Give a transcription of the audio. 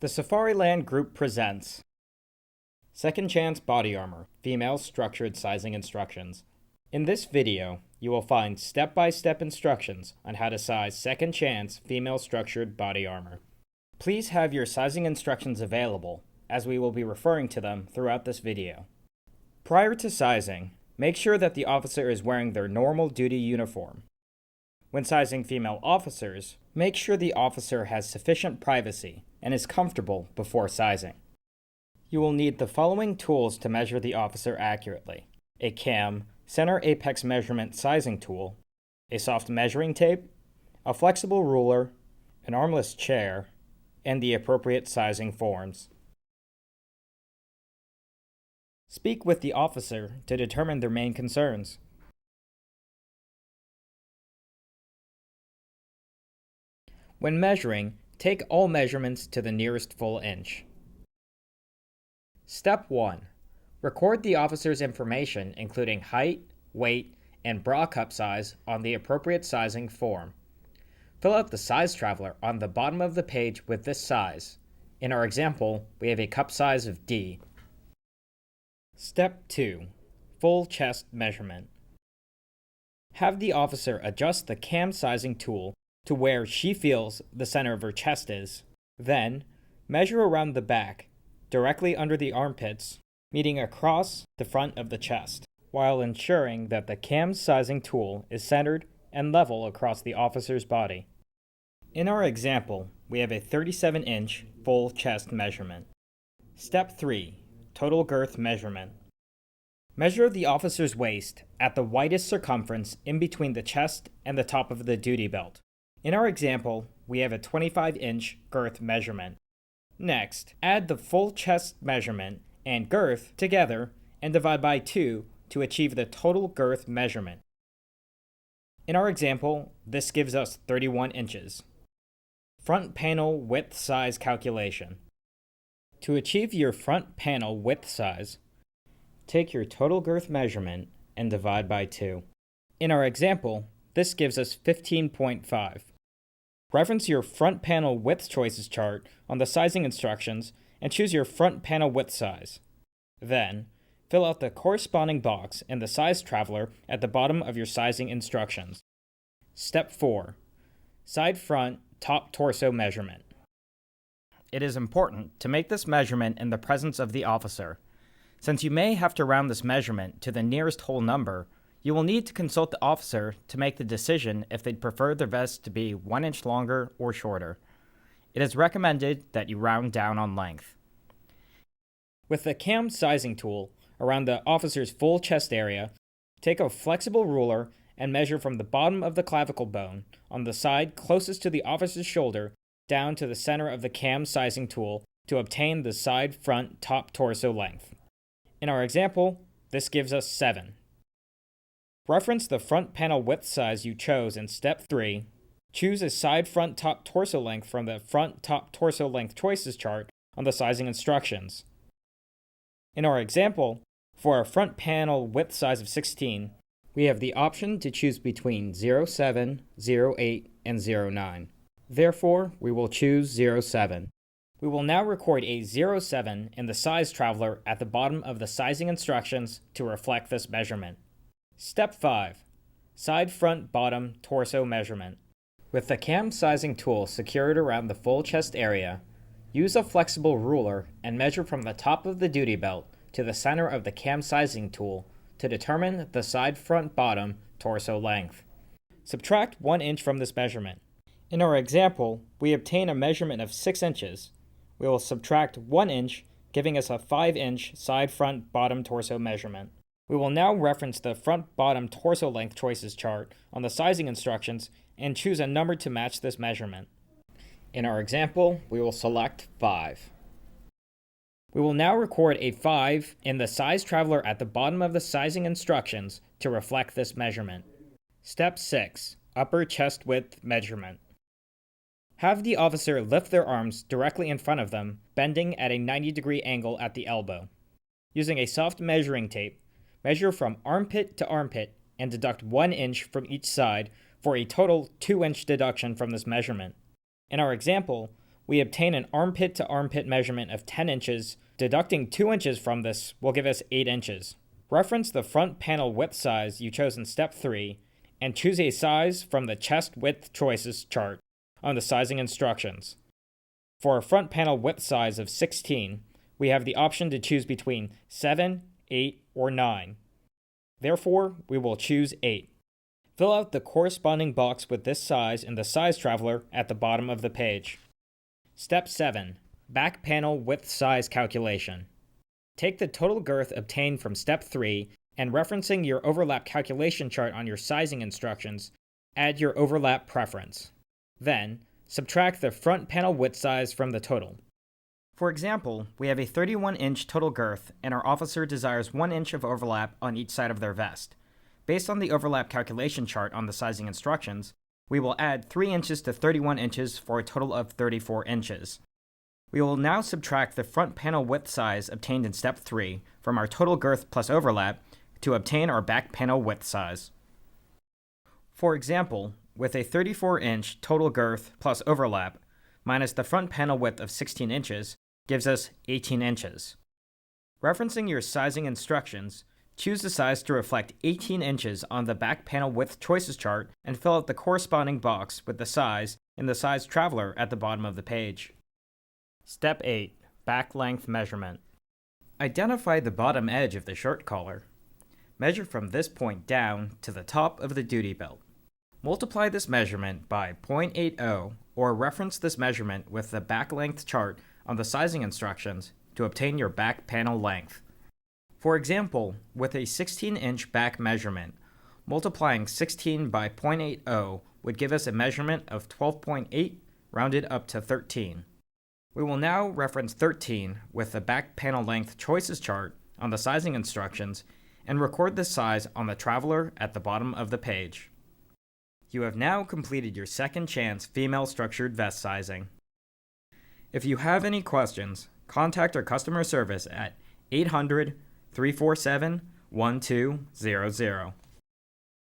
The Safariland Group presents Second Chance Body Armor, Female Structured Sizing Instructions. In this video, you will find step-by-step instructions on how to size Second Chance Female Structured Body Armor. Please have your sizing instructions available, as we will be referring to them throughout this video. Prior to sizing, make sure that the officer is wearing their normal duty uniform. When sizing female officers, make sure the officer has sufficient privacy and is comfortable before sizing. You will need the following tools to measure the officer accurately: a cam, center apex measurement sizing tool, a soft measuring tape, a flexible ruler, an armless chair, and the appropriate sizing forms. Speak with the officer to determine their main concerns. When measuring, take all measurements to the nearest full inch. Step 1. Record the officer's information including height, weight, and bra cup size on the appropriate sizing form. Fill out the size traveler on the bottom of the page with this size. In our example, we have a cup size of D. Step 2. Full chest measurement. Have the officer adjust the cam sizing tool to where she feels the center of her chest is. Then, measure around the back, directly under the armpits, meeting across the front of the chest, while ensuring that the cam sizing tool is centered and level across the officer's body. In our example, we have a 37-inch full chest measurement. Step 3. Total girth measurement. Measure the officer's waist at the widest circumference in between the chest and the top of the duty belt. In our example, we have a 25-inch girth measurement. Next, add the full chest measurement and girth together and divide by 2 to achieve the total girth measurement. In our example, this gives us 31 inches. Front panel width size calculation. To achieve your front panel width size, take your total girth measurement and divide by 2. In our example, this gives us 15.5. Reference your front panel width choices chart on the sizing instructions and choose your front panel width size. Then, fill out the corresponding box in the size traveler at the bottom of your sizing instructions. Step 4. Side front top torso measurement. It is important to make this measurement in the presence of the officer. Since you may have to round this measurement to the nearest whole number, you will need to consult the officer to make the decision if they'd prefer their vest to be 1 inch longer or shorter. It is recommended that you round down on length. With the cam sizing tool around the officer's full chest area, take a flexible ruler and measure from the bottom of the clavicle bone on the side closest to the officer's shoulder down to the center of the cam sizing tool to obtain the side front top torso length. In our example, this gives us 7. Reference the front panel width size you chose in Step 3. Choose a side front top torso length from the front top torso length choices chart on the sizing instructions. In our example, for our front panel width size of 16, we have the option to choose between 0.7, 0.8, and 0.9. Therefore, we will choose 0.7. We will now record a 0.7 in the size traveler at the bottom of the sizing instructions to reflect this measurement. Step 5. Side front bottom torso measurement. With the cam sizing tool secured around the full chest area, use a flexible ruler and measure from the top of the duty belt to the center of the cam sizing tool to determine the side front bottom torso length. Subtract 1 inch from this measurement. In our example, we obtain a measurement of 6 inches. We will subtract 1 inch, giving us a 5-inch side front bottom torso measurement. We will now reference the front-bottom torso length choices chart on the sizing instructions and choose a number to match this measurement. In our example, we will select 5. We will now record a 5 in the size traveler at the bottom of the sizing instructions to reflect this measurement. Step 6. Upper chest width measurement. Have the officer lift their arms directly in front of them, bending at a 90-degree angle at the elbow. Using a soft measuring tape, measure from armpit to armpit and deduct 1 inch from each side for a total 2-inch deduction from this measurement. In our example, we obtain an armpit to armpit measurement of 10 inches. Deducting 2 inches from this will give us 8 inches. Reference the front panel width size you chose in step 3 and choose a size from the chest width choices chart on the sizing instructions. For a front panel width size of 16, we have the option to choose between 7, 8, or 9. Therefore, we will choose 8. Fill out the corresponding box with this size in the size traveler at the bottom of the page. Step 7. Back panel width size calculation. Take the total girth obtained from step 3 and referencing your overlap calculation chart on your sizing instructions, add your overlap preference. Then, subtract the front panel width size from the total. For example, we have a 31-inch total girth and our officer desires 1 inch of overlap on each side of their vest. Based on the overlap calculation chart on the sizing instructions, we will add 3 inches to 31 inches for a total of 34 inches. We will now subtract the front panel width size obtained in step 3 from our total girth plus overlap to obtain our back panel width size. For example, with a 34-inch total girth plus overlap minus the front panel width of 16 inches gives us 18 inches. Referencing your sizing instructions, choose the size to reflect 18 inches on the back panel width choices chart and fill out the corresponding box with the size in the size traveler at the bottom of the page. Step 8. Back length measurement. Identify the bottom edge of the shirt collar. Measure from this point down to the top of the duty belt. Multiply this measurement by 0.80 or reference this measurement with the back length chart on the sizing instructions to obtain your back panel length. For example, with a 16-inch back measurement, multiplying 16 by 0.80 would give us a measurement of 12.8 rounded up to 13. We will now reference 13 with the back panel length choices chart on the sizing instructions and record this size on the traveler at the bottom of the page. You have now completed your second chance female structured vest sizing. If you have any questions, contact our customer service at 800-347-1200.